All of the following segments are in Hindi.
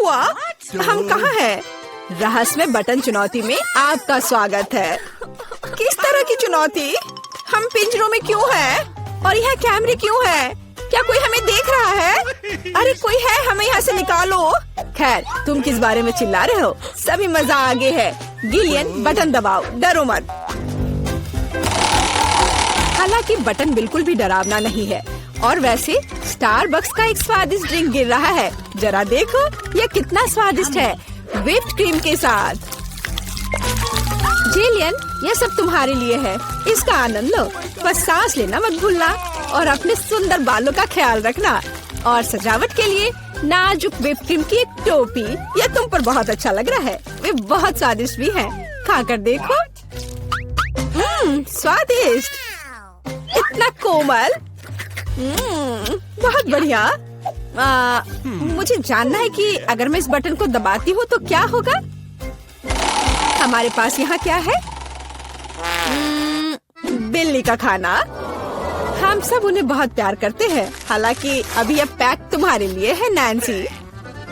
हुआ? हम कहाँ हैं? रहस्यमय बटन चुनौती में आपका स्वागत है। किस तरह की चुनौती? हम पिंजरों में क्यों हैं? और यहाँ कैमरे क्यों हैं? क्या कोई हमें देख रहा है? अरे कोई है, हमें यहाँ से निकालो। खैर, तुम किस बारे में चिल्ला रहे हो? सभी मजा आगे है। गिलियन, बटन दबाओ, डरो मत। हालांकि बटन बिल्कुल भी डरावना नहीं है। और वैसे स्टारबक्स का एक स्वादिष्ट ड्रिंक गिर रहा है। जरा देखो, यह कितना स्वादिष्ट है, व्हिप्ड क्रीम के साथ। जिलियन, यह सब तुम्हारे लिए है, इसका आनंद लो। बस सांस लेना मत भूलना और अपने सुंदर बालों का ख्याल रखना। और सजावट के लिए नाजुक व्हिप्ड क्रीम की एक टोपी, यह तुम पर बहुत अच्छा लग रहा है। वे बहुत स्वादिष्ट भी हैं, खाकर देखो। स्वादिष्ट, इतना कोमल। बहुत बढ़िया। मुझे जानना है कि अगर मैं इस बटन को दबाती हूँ तो क्या होगा? हमारे पास यहाँ क्या है? बिल्ली का खाना। हम सब उन्हें बहुत प्यार करते हैं। हालांकि अभी यह पैक तुम्हारे लिए है, नैन्सी।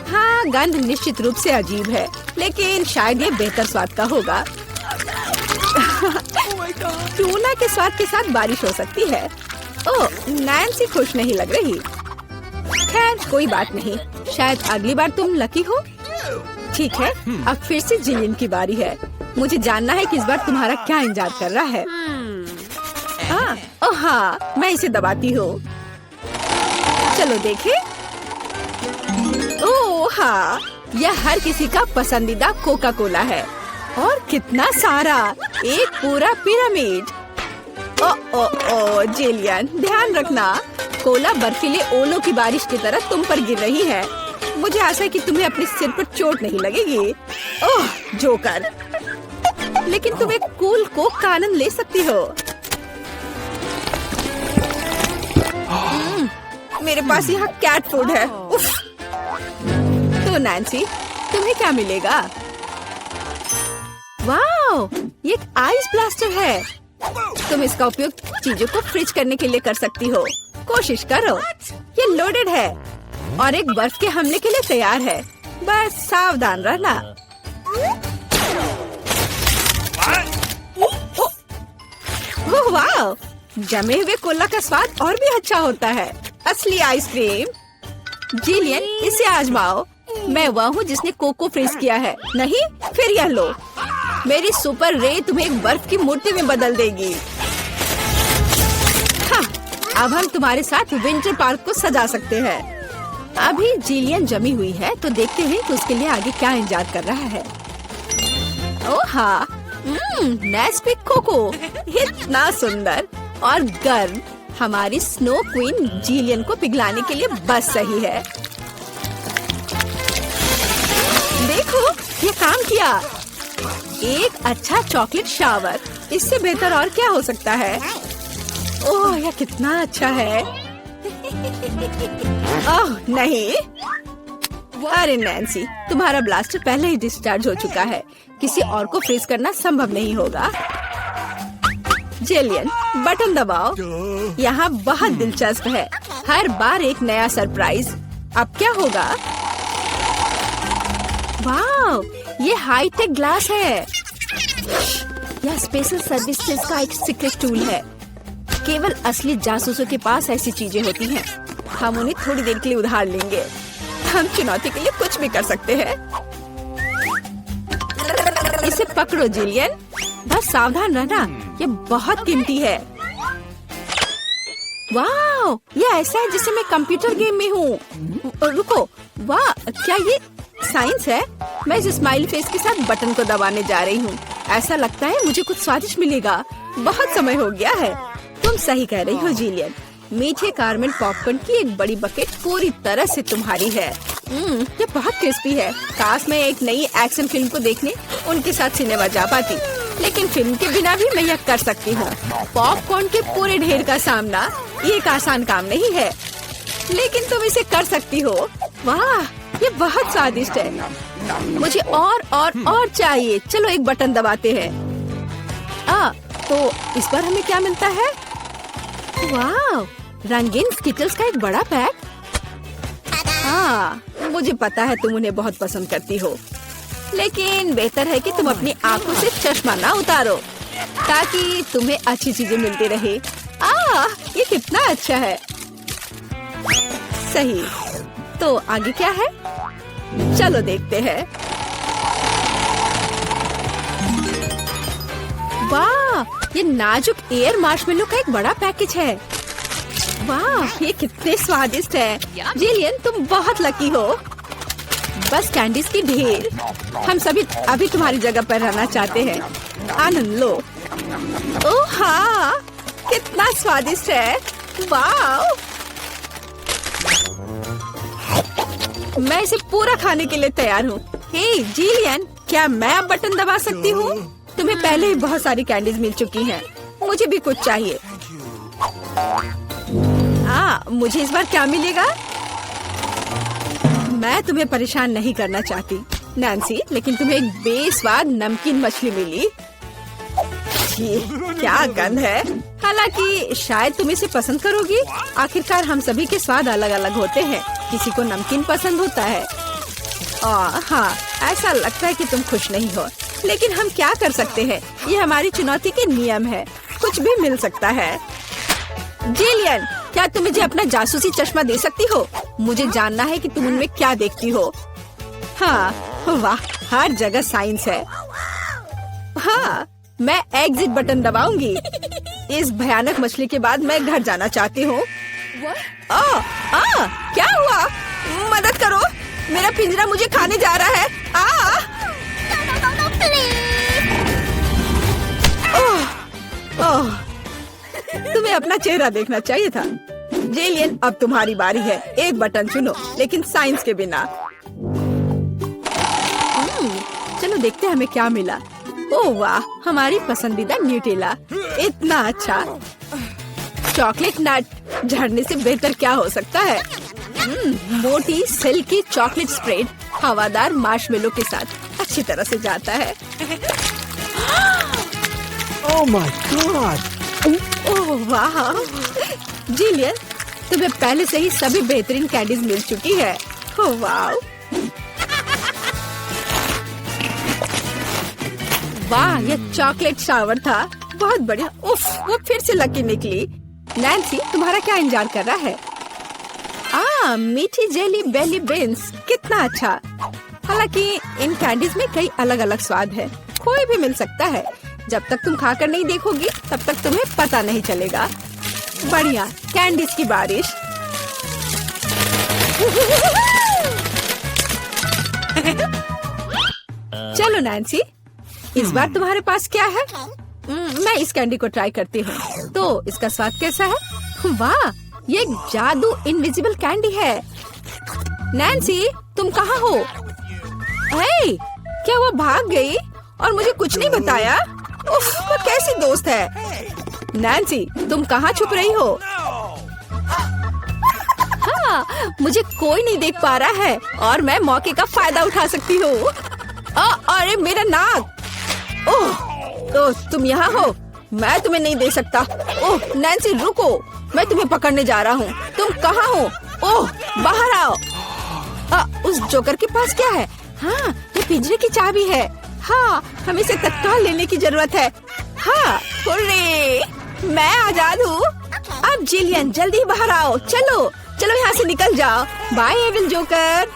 हाँ, गंध निश्चित रूप से अजीब है, लेकिन शायद ये बेहतर स्वाद का होगा। टूना के स्वाद के साथ बारिश हो सकती है। ओह, नैन्सी खुश नहीं लग रही। खैर, कोई बात नहीं, शायद अगली बार तुम लकी हो। ठीक है, अब फिर से जिलियन की बारी है। मुझे जानना है कि इस बार तुम्हारा क्या इंतजार कर रहा है। ओह हाँ, मैं इसे दबाती हूँ। चलो देखें। ओह हाँ, यह हर किसी का पसंदीदा कोका कोला है। और कितना सारा, एक पूरा पिरामिड। ओ जिलियन, ध्यान रखना, कोला बर्फीले ओलों की बारिश की तरह तुम पर गिर रही है। मुझे आशा है कि तुम्हें अपने सिर पर चोट नहीं लगेगी। ओह जोकर, लेकिन तुम एक कूल कोक का आनंद ले सकती हो। मेरे पास यहाँ कैट फूड है। उफ। तो नैन्सी, तुम्हें क्या मिलेगा? वाओ, ये एक आइस ब्लास्टर है। तुम इसका उपयोग चीजों को फ्रीज करने के लिए कर सकती हो। कोशिश करो। ये लोडेड है और एक बर्फ के हमले के लिए तैयार है। बस सावधान रहना। ओह वाह, जमे हुए कोला का स्वाद और भी अच्छा होता है। असली आइसक्रीम। जिलियन, इसे आजमाओ। मैं वह हूँ जिसने कोको फ्रीज किया है। नहीं, फिर यह लो। मेरी सुपर रे तुम्हें एक बर्फ की मूर्ति में बदल देगी। हाँ, अब हम तुम्हारे साथ विंटर पार्क को सजा सकते हैं। अभी जिलियन जमी हुई है, तो देखते हैं कि उसके लिए आगे क्या इंतजार कर रहा है। ओह हाँ, नेस्पिक कोको, इतना सुंदर और गर्म। हमारी स्नो क्वीन जिलियन को पिघलाने के लिए बस सही है। देखो, ये काम किया। एक अच्छा चॉकलेट शावर, इससे बेहतर और क्या हो सकता है? ओह, यह कितना अच्छा है। ओह नहीं, अरे नैन्सी, तुम्हारा ब्लास्टर पहले ही डिस्चार्ज हो चुका है। किसी और को फ्रीज करना संभव नहीं होगा। जिलियन, बटन दबाओ। यहाँ बहुत दिलचस्प है, हर बार एक नया सरप्राइज। अब क्या होगा? वाह, ये हाईटेक ग्लास है। यह स्पेशल सर्विसेज का एक सीक्रेट टूल है। केवल असली जासूसों के पास ऐसी चीजें होती हैं। हम उन्हें थोड़ी देर के लिए उधार लेंगे। हम चुनौती के लिए कुछ भी कर सकते हैं। इसे पकड़ो जिलियन, बस सावधान रहना, ये बहुत कीमती है। वाह, ये ऐसा है जैसे मैं कंप्यूटर गेम में हूँ। रुको, वाह, क्या ये साइंस है? मैं इस स्माइली फेस के साथ बटन को दबाने जा रही हूँ। ऐसा लगता है मुझे कुछ स्वादिष्ट मिलेगा। बहुत समय हो गया है। तुम सही कह रही हो जिलियन। मीठे कारमेल पॉपकॉर्न की एक बड़ी बकेट पूरी तरह से तुम्हारी है। ये बहुत क्रिस्पी है। काश मैं एक नई एक्शन फिल्म को देखने उनके साथ सिनेमा जा पाती, लेकिन फिल्म के बिना भी मैं यह कर सकती हूँ। पॉपकॉर्न के पूरे ढेर का सामना ये एक आसान काम नहीं है, लेकिन तुम इसे कर सकती हो। वाह, ये बहुत स्वादिष्ट है। मुझे और चाहिए। चलो एक बटन दबाते हैं। तो इस बार हमें क्या मिलता है? वाह, रंगीन स्किटल्स का एक बड़ा पैक। हाँ, मुझे पता है तुम उन्हें बहुत पसंद करती हो, लेकिन बेहतर है कि तुम अपनी आंखों से चश्मा ना उतारो ताकि तुम्हें अच्छी चीजें मिलती रहे। ये कितना अच्छा है। सही, तो आगे क्या है? चलो देखते हैं। वाह, ये नाजुक एयर मार्शमेलो का एक बड़ा पैकेज है। वाह, ये कितने स्वादिष्ट है। जिलियन, तुम बहुत लकी हो। बस कैंडीज की ढेर। हम सभी अभी तुम्हारी जगह पर रहना चाहते हैं। आनंद लो। ओह हाँ, कितना स्वादिष्ट है। वाह, मैं इसे पूरा खाने के लिए तैयार हूँ। हे जिलियन, क्या मैं अब बटन दबा सकती हूँ? तुम्हें पहले ही बहुत सारी कैंडीज मिल चुकी हैं। मुझे भी कुछ चाहिए। मुझे इस बार क्या मिलेगा? मैं तुम्हें परेशान नहीं करना चाहती नैन्सी, लेकिन तुम्हें एक बेस्वाद नमकीन मछली मिली। क्या गंध है। हालांकि शायद तुम इसे पसंद करोगी। आखिरकार हम सभी के स्वाद अलग अलग होते हैं। किसी को नमकीन पसंद होता है। हाँ, ऐसा लगता है कि तुम खुश नहीं हो, लेकिन हम क्या कर सकते हैं? ये हमारी चुनौती के नियम है। कुछ भी मिल सकता है। जिलियन, क्या तुम मुझे अपना जासूसी चश्मा दे सकती हो? मुझे जानना है कि तुम उनमें क्या देखती हो। हाँ, वाह, हर जगह साइंस है। हाँ, मैं एग्जिट बटन दबाऊंगी। इस भयानक मछली के बाद मैं घर जाना चाहती हूँ। क्या हुआ? मदद करो, मेरा पिंजरा मुझे खाने जा रहा है। तुम्हें अपना चेहरा देखना चाहिए था। जेलियन, अब तुम्हारी बारी है। एक बटन चुनो, लेकिन साइंस के बिना। चलो देखते हैं हमें क्या मिला। ओह वाह, हमारी पसंदीदा न्यूटेला। इतना अच्छा। चॉकलेट नट झड़ने से बेहतर क्या हो सकता है? मोटी सिल्की चॉकलेट स्प्रेड हवादार मार्शमेलो के साथ अच्छी तरह से जाता है। Oh my God! ओह वाह, जिलियन, तुम्हें पहले से ही सभी बेहतरीन कैंडीज मिल चुकी है। ओह वाह, वाह, ये चॉकलेट शावर था। बहुत बढ़िया। उफ, वो फिर से लकी निकली। नैन्सी, तुम्हारा क्या इंतजार कर रहा है? मीठी जेली बेली बेन्स, कितना अच्छा। हालांकि इन कैंडीज में कई अलग अलग स्वाद है। कोई भी मिल सकता है। जब तक तुम खाकर नहीं देखोगी तब तक तुम्हें पता नहीं चलेगा। बढ़िया, कैंडीज की बारिश। चलो नैन्सी, इस बार तुम्हारे पास क्या है? मैं इस कैंडी को ट्राई करती हूँ। तो इसका स्वाद कैसा है? वाह, ये एक जादू इनविजिबल कैंडी है। नैन्सी, तुम कहाँ हो? हे, क्या वो भाग गई और मुझे कुछ नहीं बताया? उफ, वो कैसी दोस्त है? नैन्सी, तुम कहाँ छुप रही हो? हाँ, मुझे कोई नहीं देख पा रहा है और मैं मौके का फायदा उठा सकती हूँ। अरे मेरा नाक! ओह, तो तुम यहाँ हो? मैं तुम्हें नहीं दे सकता। ओह नैन्सी, रुको, मैं तुम्हें पकड़ने जा रहा हूँ। तुम कहाँ हो? ओह, बाहर आओ। उस जोकर के पास क्या है? हाँ, ये पिंजरे की चाबी है। हाँ, हमें इसे तत्काल लेने की जरूरत है। हाँ, हुर्रे, मैं आजाद हूँ। अब जिलियन, जल्दी बाहर आओ। चलो चलो, यहाँ से निकल जाओ। Bye evil joker.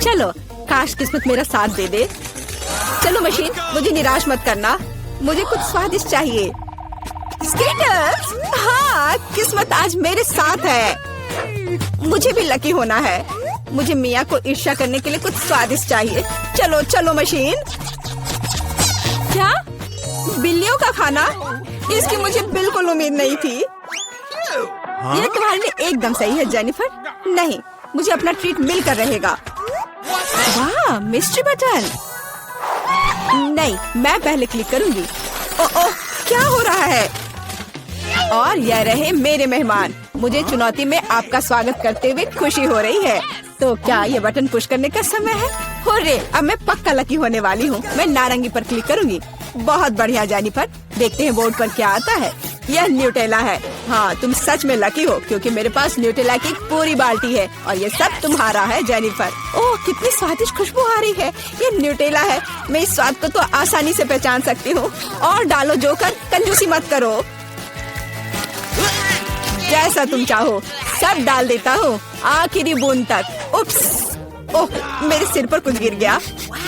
चलो, काश किस्मत मेरा साथ दे दे। चलो मशीन, मुझे निराश मत करना। मुझे कुछ स्वादिष्ट चाहिए। स्केटर्स, हाँ, किस्मत आज मेरे साथ है। मुझे भी लकी होना है। मुझे मिया को ईर्ष्या करने के लिए कुछ स्वादिष्ट चाहिए। चलो चलो मशीन। क्या? बिल्लियों का खाना? इसकी मुझे बिल्कुल उम्मीद नहीं थी। ये तुम्हारे लिए एकदम सही है जेनिफर। नहीं, मुझे अपना ट्रीट मिलकर रहेगा। वाह, मिस्ट्री बटन। नहीं, मैं पहले क्लिक करूंगी। ओह, क्या हो रहा है? और यह रहे मेरे मेहमान। मुझे चुनौती में आपका स्वागत करते हुए खुशी हो रही है। तो क्या ये बटन पुश करने का समय है? हुर्रे, अब मैं पक्का लकी होने वाली हूँ। मैं नारंगी पर क्लिक करूंगी। बहुत बढ़िया जेनिफर, देखते हैं बोर्ड पर क्या आता है। यह न्यूटेला है। हाँ, तुम सच में लकी हो क्योंकि मेरे पास न्यूटेला की एक पूरी बाल्टी है और ये सब तुम्हारा है जेनिफर। ओह, कितनी स्वादिष्ट खुशबू आ रही है। ये न्यूटेला है। मैं इस स्वाद को तो आसानी से पहचान सकती हूँ। और डालो जोकर, कंजूसी मत करो। जैसा तुम चाहो सब डाल देता हूँ, आखिरी बूंद तक। उप्स, ओह, मेरे सिर पर कुछ गिर गया।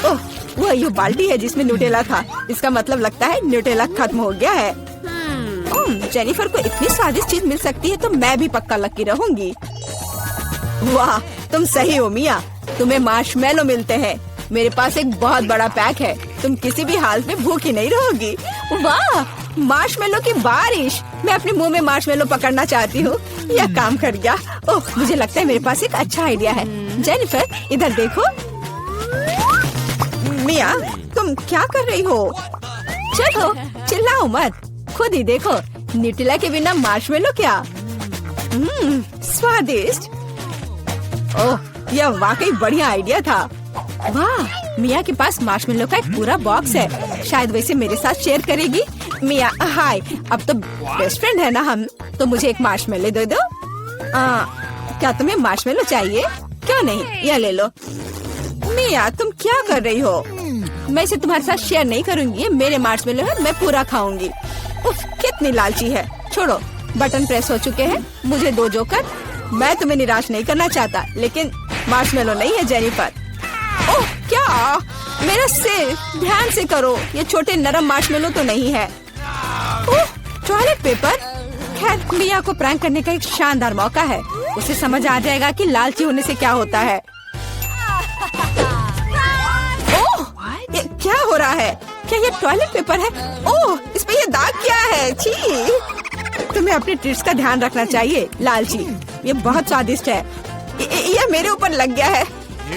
ओह, वह ये बाल्टी है जिसमें न्यूटेला था। इसका मतलब लगता है न्यूटेला खत्म हो गया है। जेनिफर को इतनी स्वादिष्ट चीज मिल सकती है तो मैं भी पक्का लकी रहूंगी। वाह, तुम सही हो मिया। तुम्हें मार्शमेलो मिलते हैं। मेरे पास एक बहुत बड़ा पैक है। तुम किसी भी हाल में भूखी नहीं रहोगी। वाह, मार्शमेलो की बारिश। मैं अपने मुंह में मार्शमेलो पकड़ना चाहती हूँ। यह काम कर गया। ओह, मुझे लगता है मेरे पास एक अच्छा आइडिया है। जेनिफर, इधर देखो। मिया, तुम क्या कर रही हो? चलो, चिल्लाओ मत, खुद ही देखो। न्यूटेला के बिना मार्शमेलो क्या? स्वादिष्ट। ओह, यह वाकई बढ़िया आइडिया था। वाह, मिया के पास मार्शमेलो का एक पूरा बॉक्स है। शायद वैसे मेरे साथ शेयर करेगी। मिया, हाय, अब तो बेस्ट फ्रेंड है ना हम। तो मुझे एक मार्शमेलो दे दो। क्या तुम्हें मार्शमेलो चाहिए? क्यों नहीं, यह ले लो। मिया, तुम क्या कर रही हो? मैं इसे तुम्हारे साथ शेयर नहीं करूंगी। ये मेरे मार्शमेलो है, मैं पूरा खाऊंगी। उफ, कितनी लालची है। छोड़ो, बटन प्रेस हो चुके हैं। मुझे दो जोकर। मैं तुम्हें निराश नहीं करना चाहता, लेकिन मार्शमेलो नहीं है जेनिफर। ओह, क्या? मेरा सिर, ध्यान से करो। ये छोटे नरम मार्शमेलो तो नहीं है। ओह, टॉयलेट पेपर। खैर, मिया को प्रैंक करने का एक शानदार मौका है। उसे समझ आ जाएगा कि लालची होने से क्या होता है। ओह, ये क्या हो रहा है? क्या ये टॉयलेट पेपर है? ओह, इस पे ये दाग क्या है? छी! तुम्हें अपने ट्रीट्स का ध्यान रखना चाहिए, लालची। ये बहुत स्वादिष्ट है। ये मेरे ऊपर लग गया है।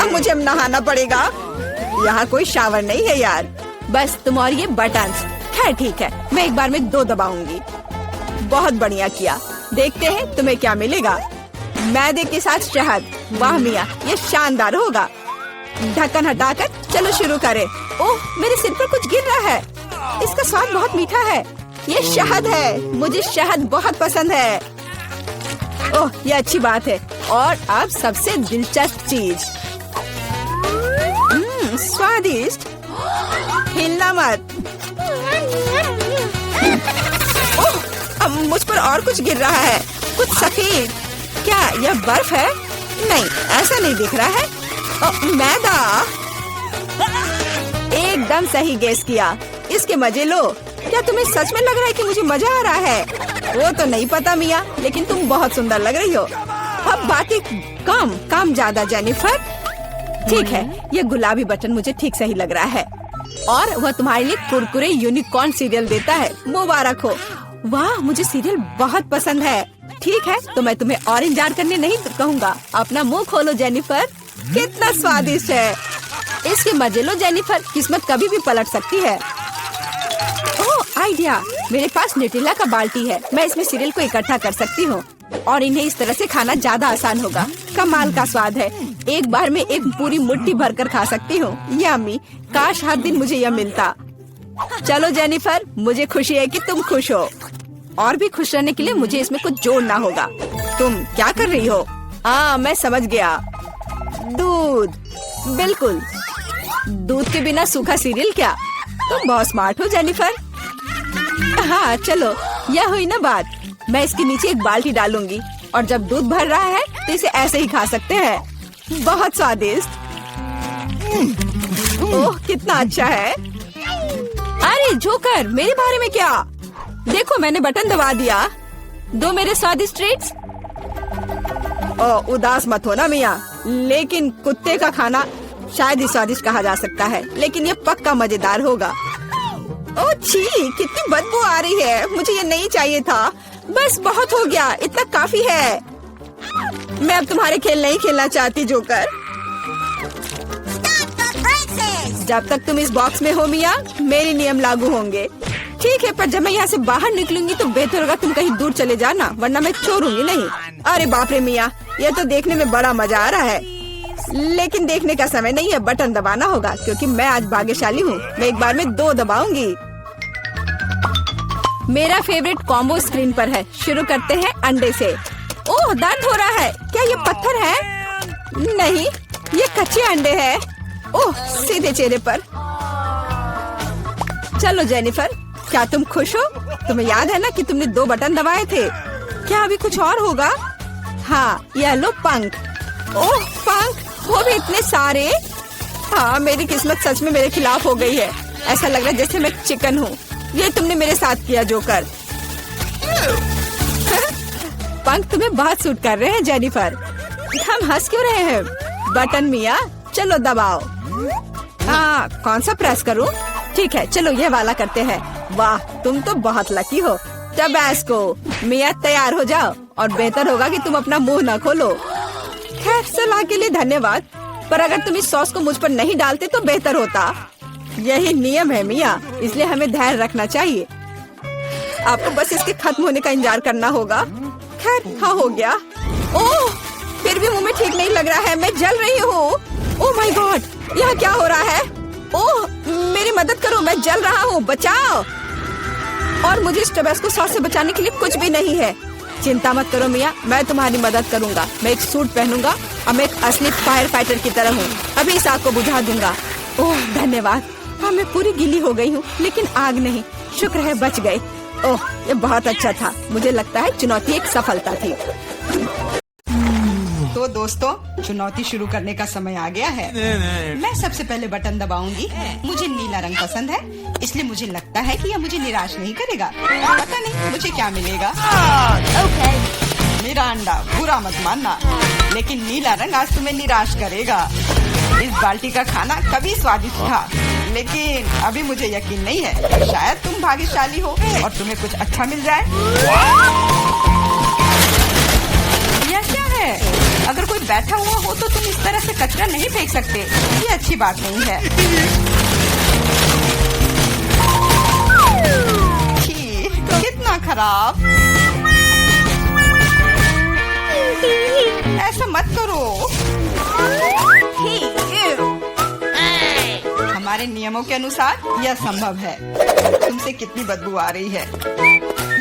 अब मुझे नहाना पड़ेगा। यहाँ कोई शावर नहीं है यार। बस तुम और ये बटन्स। खैर ठीक है, मैं एक बार में 2 दबाऊंगी। बहुत बढ़िया किया। देखते हैं तुम्हें क्या मिलेगा। मैदे के साथ शहद। वाह मिया, ये शानदार होगा। ढक्कन हटाकर चलो शुरू करें। ओह, मेरे सिर पर कुछ गिर रहा है। इसका स्वाद बहुत मीठा है। ये शहद है। मुझे शहद बहुत पसंद है। ओह, ये अच्छी बात है। और अब सबसे दिलचस्प चीज। स्वादिष्ट। हिलना मत। ओह, अब मुझ पर और कुछ गिर रहा है। कुछ सफेद। क्या यह बर्फ है? नहीं, ऐसा नहीं दिख रहा है। मैदा। एकदम सही गेस किया। इसके मजे लो। क्या तुम्हें सच में लग रहा है कि मुझे मजा आ रहा है? वो तो नहीं पता मिया, लेकिन तुम बहुत सुंदर लग रही हो। अब बाकी काम ज्यादा जेनिफर। ठीक है, ये गुलाबी बटन मुझे ठीक सही लग रहा है। और वह तुम्हारे लिए कुरकुरे यूनिकॉर्न सीरियल देता है। मुबारक हो। वाह, मुझे सीरियल बहुत पसंद है। ठीक है, तो मैं तुम्हें और इंतजार करने नहीं कहूँगा। अपना मुंह खोलो जेनिफर। कितना स्वादिष्ट है। इसके मजे लो जेनिफर, किस्मत कभी भी पलट सकती है। ओह, आइडिया। मेरे पास न्यूटेला का बाल्टी है। मैं इसमें सीरियल को इकट्ठा कर सकती हूँ और इन्हें इस तरह से खाना ज्यादा आसान होगा। कमाल का स्वाद है। एक बार में एक पूरी मुट्ठी भरकर खा सकती हूँ। यम्मी, काश हर दिन मुझे यह मिलता। चलो जेनिफर, मुझे खुशी है कि तुम खुश हो। और भी खुश रहने के लिए मुझे इसमें कुछ जोड़ना होगा। तुम क्या कर रही हो? मैं समझ गया। दूध। बिल्कुल, दूध के बिना सूखा सीरियल क्या? तुम बहुत स्मार्ट हो जेनिफर। हाँ चलो, यह हुई ना बात। मैं इसके नीचे एक बाल्टी डालूंगी और जब दूध भर रहा है तो इसे ऐसे ही खा सकते हैं। बहुत स्वादिष्ट। ओह, कितना अच्छा है। अरे जोकर, मेरे बारे में क्या? देखो, मैंने बटन दबा दिया। दो मेरे स्वादिष्ट ट्रीट्स। उदास मत हो ना मिया, लेकिन कुत्ते का खाना शायद ही स्वादिष्ट कहा जा सकता है, लेकिन ये पक्का मजेदार होगा। ओह छी, कितनी बदबू आ रही है। मुझे ये नहीं चाहिए था। बस बहुत हो गया, इतना काफी है। मैं अब तुम्हारे खेल नहीं खेलना चाहती जोकर। जब तक तुम इस बॉक्स में हो मिया, मेरे नियम लागू होंगे। ठीक है, पर जब मैं यहाँ से बाहर निकलूंगी तो बेहतर होगा तुम कहीं दूर चले जाना, वरना मैं छोड़ूंगी नहीं। अरे बाप रे मिया, ये तो देखने में बड़ा मजा आ रहा है, लेकिन देखने का समय नहीं है। बटन दबाना होगा क्योंकि मैं आज भाग्यशाली हूँ। मैं एक बार में 2 दबाऊंगी। मेरा फेवरेट कॉम्बो स्क्रीन पर है। शुरू करते हैं अंडे से। ओह, दर्द हो रहा है। क्या ये पत्थर है? नहीं, ये कच्चे अंडे हैं। ओह, सीधे चेहरे पर। चलो जेनिफर, क्या तुम खुश हो? तुम्हें याद है ना कि तुमने 2 बटन दबाए थे? क्या अभी कुछ और होगा? हाँ, ये लो पंख। ओह पंख, वो भी इतने सारे। हाँ, मेरी किस्मत सच में मेरे खिलाफ हो गई है। ऐसा लग रहा है जैसे मैं चिकन हूँ। ये तुमने मेरे साथ किया जोकर। पंख तुम्हें बहुत सूट कर रहे हैं जेनिफर। हम हंस क्यों रहे हैं? बटन मिया, चलो दबाओ। हाँ, कौन सा प्रेस करूँ? ठीक है, चलो ये वाला करते हैं। वाह, तुम तो बहुत लकी हो। टबैस्को, मिया तैयार हो जाओ। और बेहतर होगा कि तुम अपना मुंह न खोलो। खैर, सलाह के लिए धन्यवाद, पर अगर तुम इस सॉस को मुझ पर नहीं डालते तो बेहतर होता। यही नियम है मिया, इसलिए हमें धैर्य रखना चाहिए। आपको बस इसके खत्म होने का इंतजार करना होगा। खैर, हाँ हो गया। ओह, फिर भी मुंह में ठीक नहीं लग रहा है। मैं जल रही हूँ। ओह माय गॉड, यहाँ क्या हो रहा है? ओह, मेरी मदद करो, मैं जल रहा हूँ, बचाओ। और मुझे इस टबैस्को सॉस से बचाने के लिए कुछ भी नहीं है। चिंता मत करो मिया, मैं तुम्हारी मदद करूँगा। मैं एक सूट पहनूंगा और मैं एक असली फायर फाइटर की तरह हूँ। अभी इस आग को बुझा दूंगा। ओह धन्यवाद। हाँ, मैं पूरी गीली हो गई हूँ, लेकिन आग नहीं। शुक्र है बच गई। ओह, ये बहुत अच्छा था। मुझे लगता है चुनौती एक सफलता थी। तो दोस्तों, चुनौती शुरू करने का समय आ गया है। मैं सबसे पहले बटन दबाऊंगी। मुझे नीला रंग पसंद है, इसलिए मुझे लगता है कि यह मुझे निराश नहीं करेगा। पता नहीं मुझे क्या मिलेगा। मेरा अंडा, बुरा मत मानना, लेकिन नीला रंग आज तुम्हें निराश करेगा। इस बाल्टी का खाना कभी स्वादिष्ट था, लेकिन अभी मुझे यकीन नहीं है। शायद तुम भाग्यशाली हो और तुम्हें कुछ अच्छा मिल जाए। यह क्या है? अगर कोई बैठा हुआ हो तो तुम इस तरह से कचरा नहीं फेंक सकते। ये अच्छी बात नहीं है। छी, कितना खराब। ऐसा मत करो। हमारे नियमों के अनुसार यह संभव है। तुमसे कितनी बदबू आ रही है।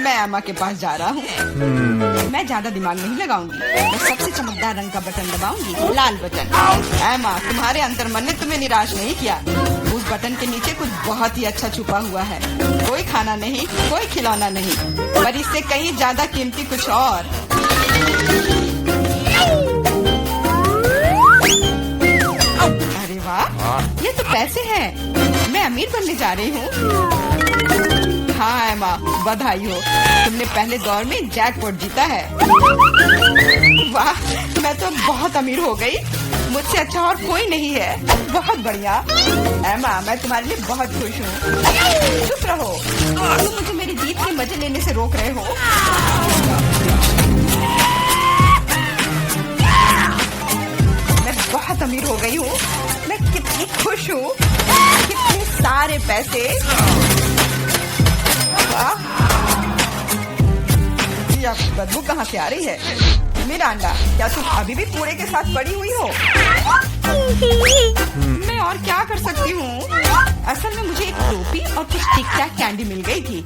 मैं एमा के पास जा रहा हूँ। मैं ज्यादा दिमाग नहीं लगाऊंगी। मैं सबसे चमकदार रंग का बटन दबाऊंगी, लाल बटन। एमा, तुम्हारे अंतर्मन ने तुम्हें निराश नहीं किया। उस बटन के नीचे कुछ बहुत ही अच्छा छुपा हुआ है। कोई खाना नहीं, कोई खिलौना नहीं, पर इससे कहीं ज्यादा कीमती कुछ और। अरे वाह, ये तो पैसे हैं। मैं अमीर बनने जा रही हूँ। हाँ एमा, बधाई हो, तुमने पहले दौर में जैकपॉट जीता है। वाह, मैं तो बहुत अमीर हो गई। मुझसे अच्छा और कोई नहीं है। बहुत बढ़िया एमा, मैं तुम्हारे लिए बहुत खुश हूँ। चुप रहो, तुम मुझे मेरी जीत के मजे लेने से रोक रहे हो। मैं बहुत अमीर हो गई हूँ। मैं कितनी खुश हूँ। कितने सारे पैसे। यह बदबू कहाँ से आ रही है? मेरा अंडा, क्या तुम अभी भी कूड़े के साथ पड़ी हुई हो? मैं और क्या कर सकती हूँ? असल में मुझे एक टोपी और कुछ टिक टैक कैंडी मिल गई थी।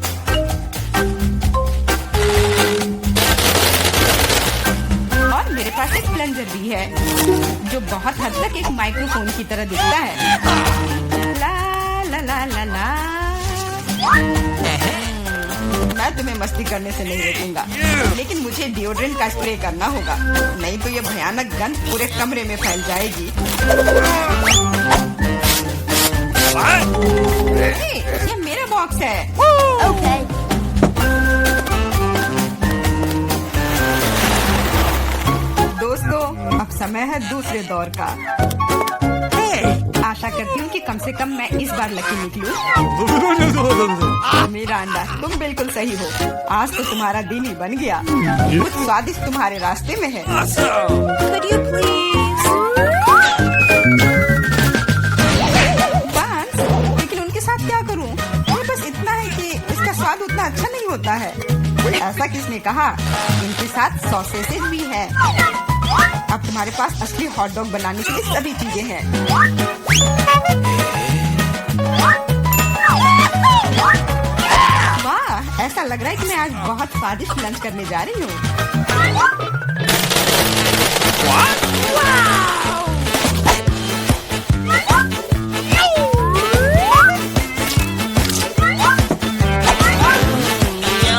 और मेरे पास एक प्लंजर भी है, जो बहुत हद तक एक माइक्रोफोन की तरह दिखता है। ला ला ला ला ला। मैं तुम्हें मस्ती करने से नहीं रोकूंगा, लेकिन मुझे डिओड्रेंट का स्प्रे करना होगा, नहीं तो ये भयानक गंध पूरे कमरे में फैल जाएगी। ये मेरा बॉक्स है। ओके। दोस्तों, अब समय है दूसरे दौर का। आशा करती हूँ कि कम से कम मैं इस बार लकी निकलूं। मेरा अंडा, तुम बिल्कुल सही हो। आज तो तुम्हारा दिन ही बन गया। कुछ स्वादिष्ट तुम्हारे रास्ते में है। Could you please? बांस, लेकिन उनके साथ क्या करूँ? मुझे बस इतना है कि इसका स्वाद उतना अच्छा नहीं होता है। ऐसा किसने कहा? इनके साथ सॉसेसेज भी है। अब तुम्हारे पास असली हॉट डॉग बनाने के लिए सभी चीजें हैं। वाह, ऐसा ऐसा लग रहा है कि मैं आज बहुत स्वादिष्ट लंच करने जा रही हूँ।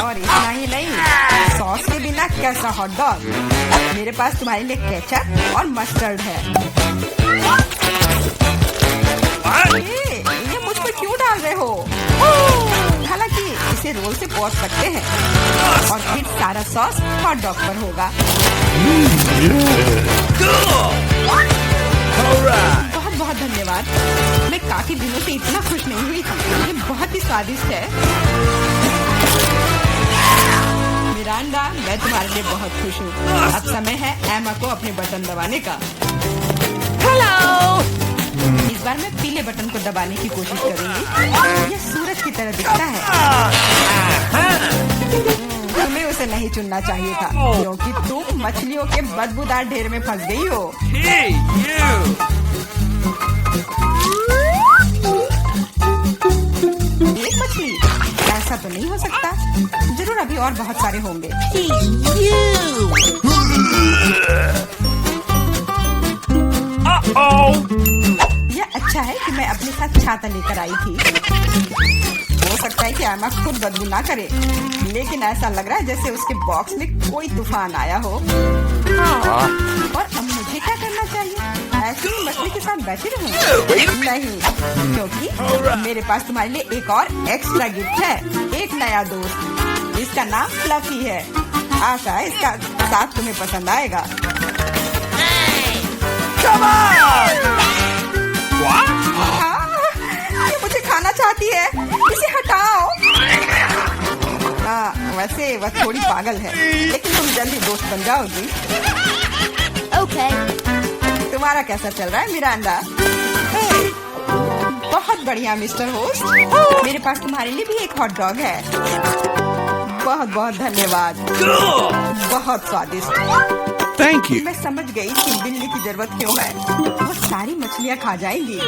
और इतना ही नहीं, सॉस के बिना कैसा हॉट डॉग। मेरे पास तुम्हारे लिए केचप और मस्टर्ड है। ये मुझ पर क्यों डाल रहे हो? हालांकि इसे रोल से पोंछ सकते हैं और फिर सारा सॉस हॉट डॉग पर होगा। बहुत बहुत धन्यवाद। मैं काफी दिनों से इतना खुश नहीं हुई थी। ये बहुत ही स्वादिष्ट है। मिरांडा, मैं तुम्हारे लिए बहुत खुश हूँ। अब समय है एमा को अपने बटन दबाने का। Hello! इस बार मैं पीले बटन को दबाने की कोशिश करूंगी। यह सूरज की तरह दिखता है। तुम्हें उसे नहीं चुनना चाहिए था, क्योंकि तुम मछलियों के बदबूदार ढेर में फंस गई हो। Hey, you! एक मछली? ऐसा तो नहीं हो सकता। जरूर अभी और बहुत सारे होंगे। यह अच्छा है कि मैं अपने साथ छाता लेकर आई थी। हो सकता है कि एमा खुद बदबू ना करे, लेकिन ऐसा लग रहा है जैसे उसके बॉक्स में कोई तूफान आया हो। और अब मुझे क्या करना चाहिए? ऐसे ही मछली के साथ बैठी रहूं? नहीं, क्योंकि मेरे पास तुम्हारे लिए एक और एक्स्ट्रा गिफ्ट है। एक नया दोस्त। इसका नाम फ्लफी है। आशा है इसका साथ तुम्हें पसंद आएगा। ये मुझे खाना चाहती है। इसे हटाओ। वैसे वह थोड़ी पागल है, लेकिन तुम जल्दी दोस्त बन जाओगी। Okay. तुम्हारा कैसा चल रहा है मिरांडा? बहुत बढ़िया मिस्टर होस्ट। मेरे पास तुम्हारे लिए भी एक हॉट डॉग है। बहुत बहुत धन्यवाद। बहुत स्वादिष्ट। Thank you. मैं समझ गई कि बिल्ली की जरूरत क्यों है। वो सारी मछलियाँ खा जाएंगी।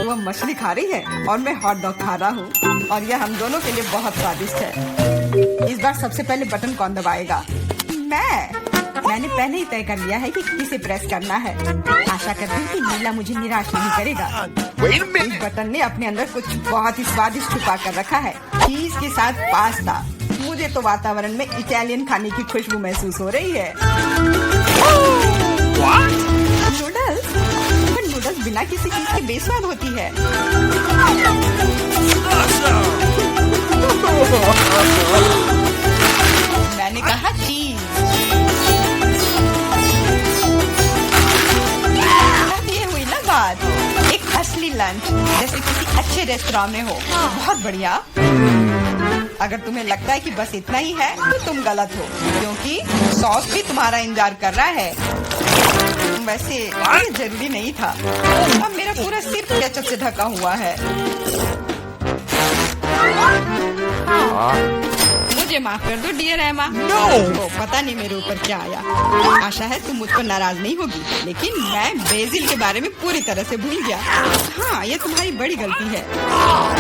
वो मछली खा रही है और मैं हॉट डॉग खा रहा हूँ, और यह हम दोनों के लिए बहुत स्वादिष्ट है। इस बार सबसे पहले बटन कौन दबाएगा? मैंने पहले ही तय कर लिया है कि किसे प्रेस करना है। आशा करती हूँ कि नीला मुझे निराश नहीं करेगा। Wait a इस minute. बटन ने अपने अंदर कुछ बहुत ही स्वादिष्ट छुपा कर रखा है। चीज के साथ पास्ता। मुझे तो वातावरण में इटालियन खाने की खुशबू महसूस हो रही है। नूडल्स? पर नूडल्स बिना किसी चीज के बेस्वाद होती है। मैंने कहा चीज। ये हुई ना बात। एक असली लंच, जैसे किसी अच्छे रेस्टोरेंट में हो। बहुत बढ़िया। अगर तुम्हें लगता है कि बस इतना ही है, तो तुम गलत हो, क्योंकि सॉस भी तुम्हारा इंतजार कर रहा है। वैसे ये जरूरी नहीं था। अब मेरा पूरा सिर्फ केचप से ढका हुआ है। मुझे माफ कर दो डियर एमा। पता नहीं मेरे ऊपर क्या आया। आशा है तुम मुझ पर नाराज नहीं होगी, लेकिन मैं बेसिल के बारे में पूरी तरह से भूल गया। हाँ, ये तुम्हारी बड़ी गलती है।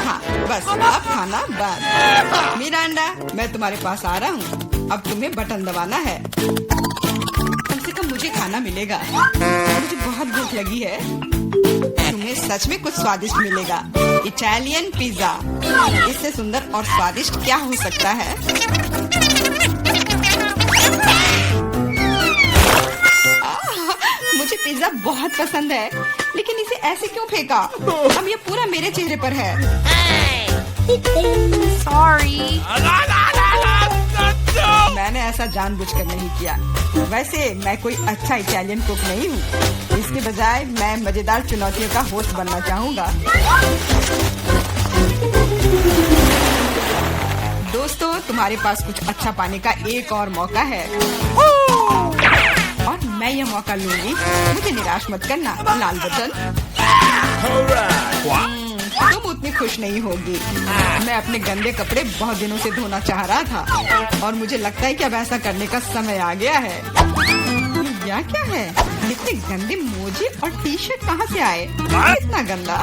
हाँ, बस अब खाना बंद। मिरांडा, मैं तुम्हारे पास आ रहा हूँ। अब तुम्हें बटन दबाना है। कम से कम मुझे खाना मिलेगा। मुझे बहुत भूख लगी है। तुम्हें सच में कुछ स्वादिष्ट मिलेगा। Italian pizza. इससे सुंदर और स्वादिष्ट क्या हो सकता है? मुझे पिज्जा बहुत पसंद है, लेकिन इसे ऐसे क्यों फेंका? अब ये पूरा मेरे चेहरे पर है। Sorry. मैंने ऐसा जानबूझकर नहीं किया। वैसे मैं कोई अच्छा इटालियन कुक नहीं हूँ। इसके बजाय मैं मजेदार चुनौतियों का होस्ट बनना चाहूँगा। दोस्तों, तुम्हारे पास कुछ अच्छा पाने का एक और मौका है, और मैं यह मौका लूंगी। मुझे निराश मत करना, लाल बटन। तुम उतनी खुश नहीं होगी। मैं अपने गंदे कपड़े बहुत दिनों से धोना चाह रहा था, और मुझे लगता है कि अब ऐसा करने का समय आ गया है। यह क्या है? इतने गंदे मोजे और टी शर्ट कहाँ से आए? इतना गंदा।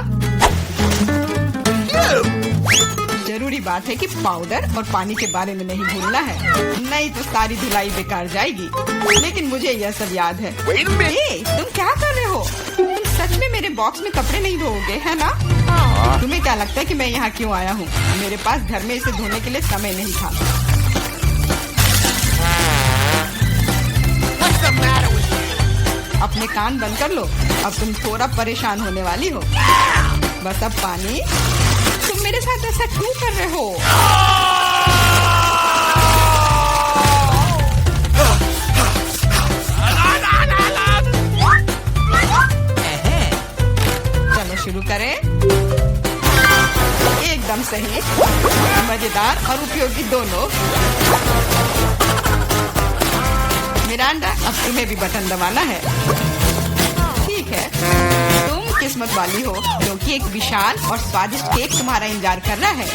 जरूरी बात है कि पाउडर और पानी के बारे में नहीं भूलना है, नहीं तो सारी धुलाई बेकार जाएगी। लेकिन मुझे यह सब याद है। Wait a minute. ए, तुम क्या कर रहे हो? तुम सच में मेरे बॉक्स में कपड़े नहीं धोओगे, है ना? तुम्हें क्या लगता है कि मैं यहाँ क्यों आया हूँ? मेरे पास घर में इसे धोने के लिए समय नहीं था। What's the matter with you? अपने कान बंद कर लो, अब तुम थोड़ा परेशान होने वाली हो। बस अब पानी। तुम मेरे साथ ऐसा क्यों कर रहे हो? चलो शुरू करें। एकदम सही, मजेदार और उपयोगी दोनों। मिरांडा, अब तुम्हें भी बटन दबाना है। ठीक है, तुम किस्मत वाली हो क्योंकि एक विशाल और स्वादिष्ट केक तुम्हारा इंतजार कर रहा है।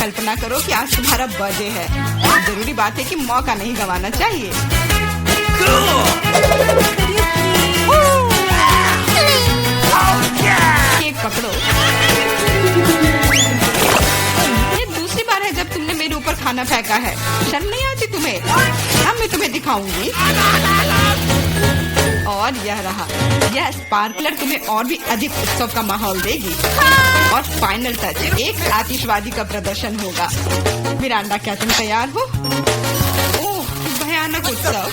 कल्पना करो कि आज तुम्हारा बर्थडे है। जरूरी बात है कि मौका नहीं गंवाना चाहिए। केक पकड़ो। ये दूसरी बार है जब तुमने मेरे ऊपर खाना फेंका है। शर्म नहीं आती तुम्हें? अब मैं तुम्हें दिखाऊंगी। और यह रहा, यह स्पार्कलर तुम्हें और भी अधिक उत्सव का माहौल देगी। और फाइनल टच, एक आतिशबाजी का प्रदर्शन होगा। मिरांडा, क्या तुम तैयार हो? ओह, भयानक उत्सव।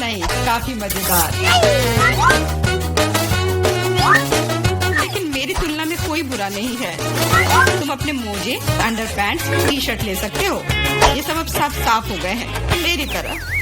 नहीं, काफी मजेदार। लेकिन मेरी तुलना में कोई बुरा नहीं है। तुम अपने मोजे, अंडरपैंट्स, टी शर्ट ले सकते हो। ये सब अब साफ हो गए हैं मेरी तरह।